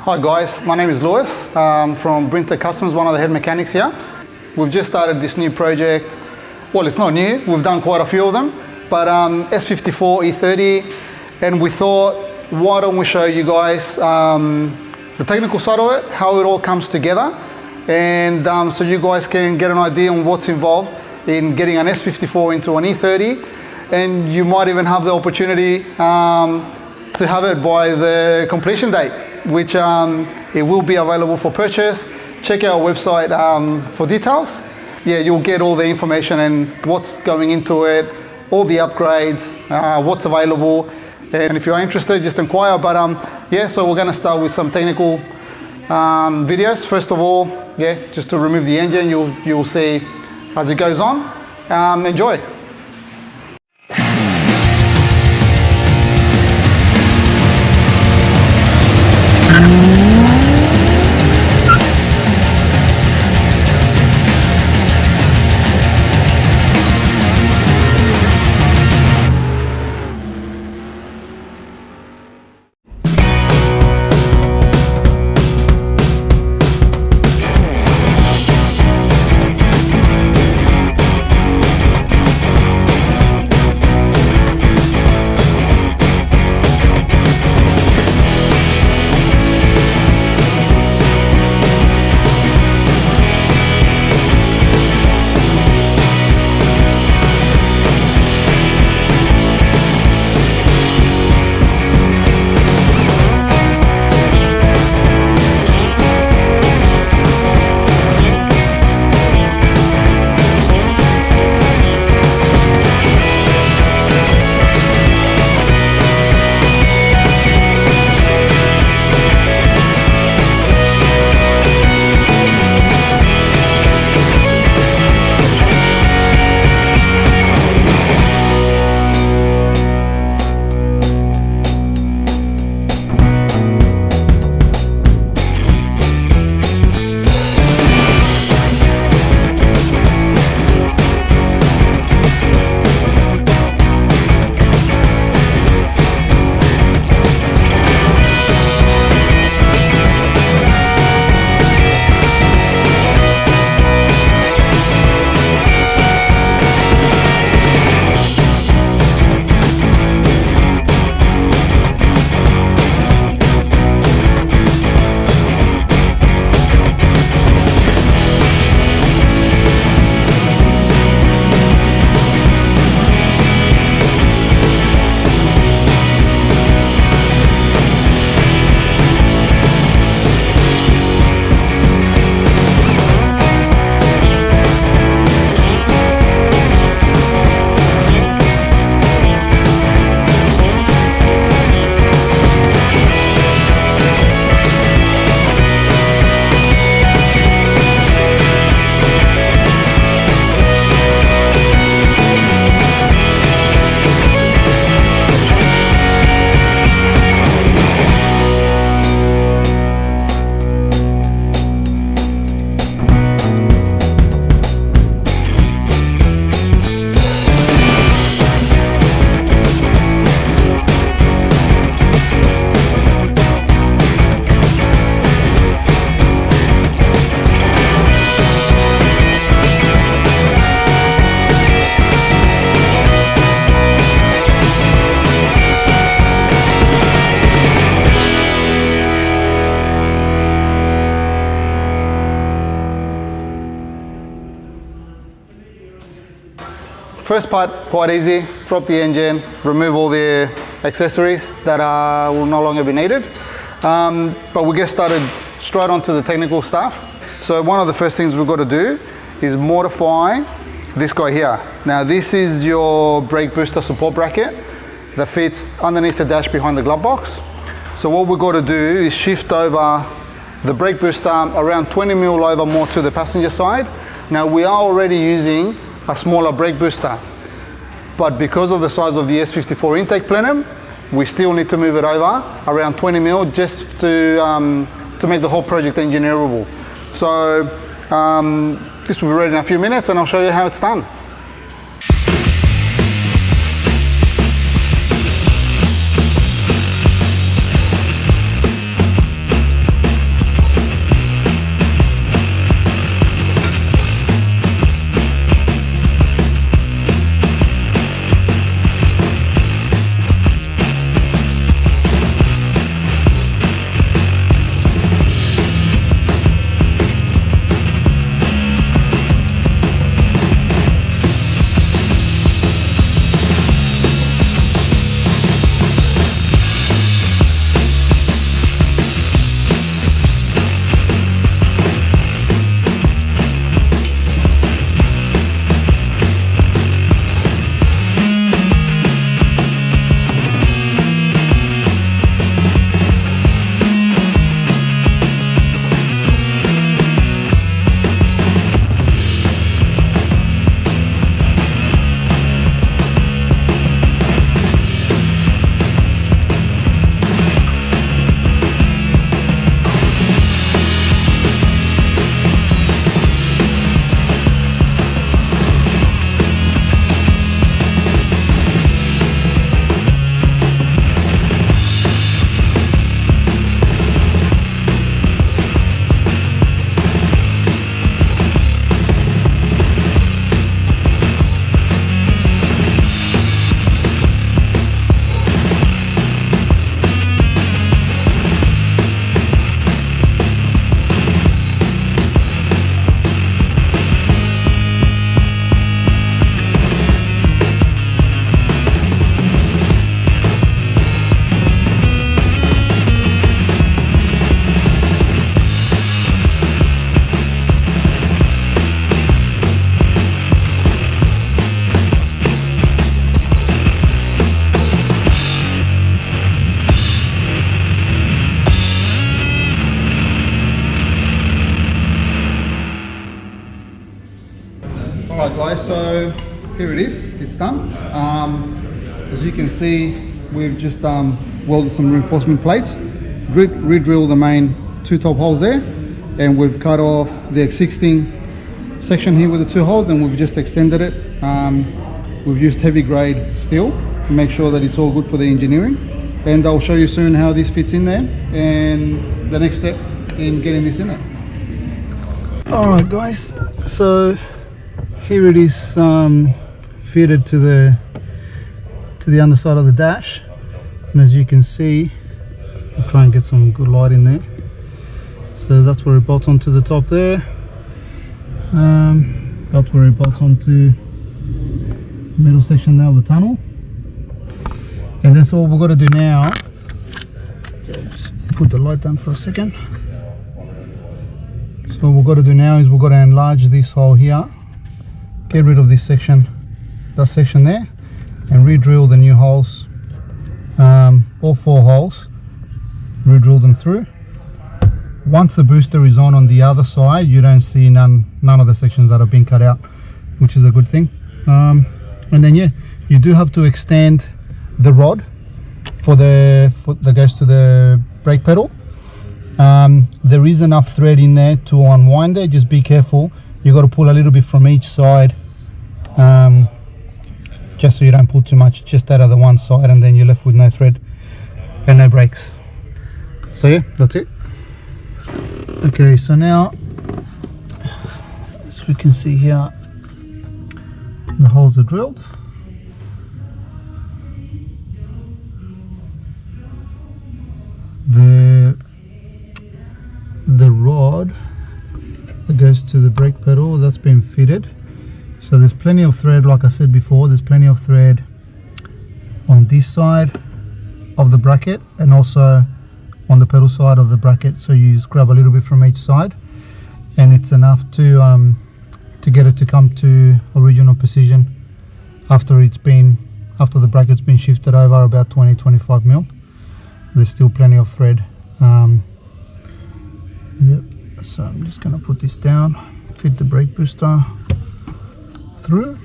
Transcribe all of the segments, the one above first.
Hi guys, my name is Lewis from Brintech Customs, one of the head mechanics here. We've just started this new project. Well, it's not new, we've done quite a few of them, but S54 E30, and we thought, why don't we show you guys the technical side of it, how it all comes together, and so you guys can get an idea on what's involved in getting an S54 into an E30, and you might even have the opportunity to have it by the completion date, which it will be available for purchase. Check our website for details. Yeah, you'll get all the information and what's going into it, all the upgrades, what's available. And if you're interested, just inquire. But yeah, so we're going to start with some technical videos. First of all, yeah, just to remove the engine, you'll see as it goes on. Enjoy. First part, quite easy. Drop the engine, remove all the accessories that will no longer be needed. But we get started straight onto the technical stuff. So one of the first things we've got to do is modify this guy here. Now this is your brake booster support bracket that fits underneath the dash behind the glove box. So what we've got to do is shift over the brake booster around 20 mil over more to the passenger side. Now we are already using a smaller brake booster, but because of the size of the S54 intake plenum, we still need to move it over around 20 mil just to make the whole project engineerable. So this will be ready in a few minutes and I'll show you how it's done. guys, so here it is, it's done. As you can see, we've just welded some reinforcement plates, re-drilled the main 2 top holes there, and we've cut off the existing section here with the 2 holes, and we've just extended it. We've used heavy grade steel to make sure that it's all good for the engineering, and I'll show you soon how this fits in there and the next step in getting this in there. Alright guys, so here it is fitted to the underside of the dash, and as you can see, I'll try and get some good light in there. So that's where it bolts onto the top there. That's where it bolts onto the middle section now of the tunnel. And that's all we've got to do now. Just put the light down for a second. So what we've got to do now is we've got to enlarge this hole here, get rid of this section, that section there, and re-drill the new holes, all 4 holes, re-drill them through. Once the booster is on the other side, you don't see none of the sections that have been cut out, which is a good thing. And then yeah, you do have to extend the rod that goes to the brake pedal. There is enough thread in there to unwind it. Just be careful, you got to pull a little bit from each side, just so you don't pull too much just out of the one side, and then you're left with no thread and no brakes. So yeah, that's it. Okay, so now as we can see here, the holes are drilled. The rod that goes to the brake pedal, that's been fitted. So there's plenty of thread, like I said before, there's plenty of thread on this side of the bracket and also on the pedal side of the bracket. So you just grab a little bit from each side, and it's enough to get it to come to original position after the bracket's been shifted over about 20-25 mil. There's still plenty of thread. Yep. So I'm just going to put this down, fit the brake booster through.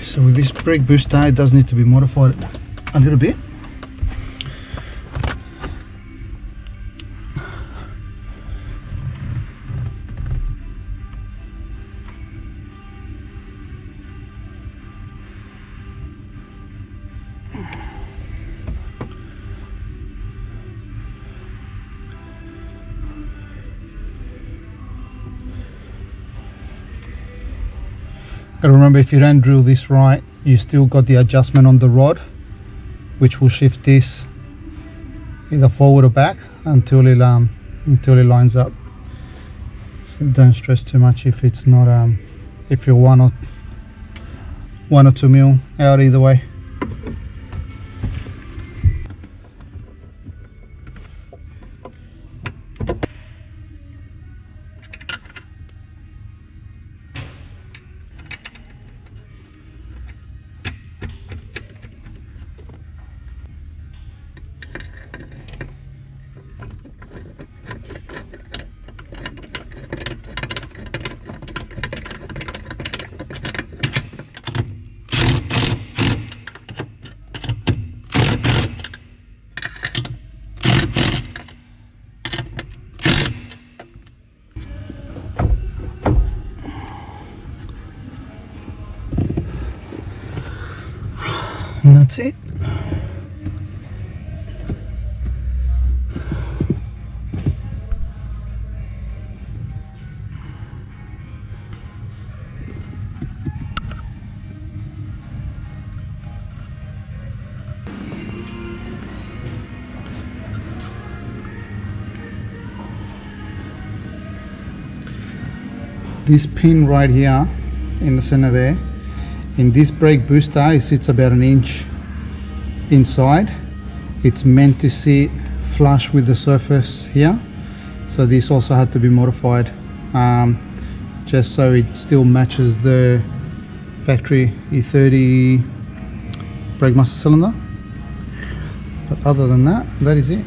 So with this brake booster, it does need to be modified a little bit. And remember, if you don't drill this right, you still got the adjustment on the rod, which will shift this either forward or back until it lines up. So don't stress too much if it's not if you're 1 or 2 mil out either way. And that's it. This pin right here in the center there, in this brake booster, it sits about 1 inch inside. It's meant to sit flush with the surface here, So this also had to be modified just so it still matches the factory E30 brake master cylinder. But other than that, that is it.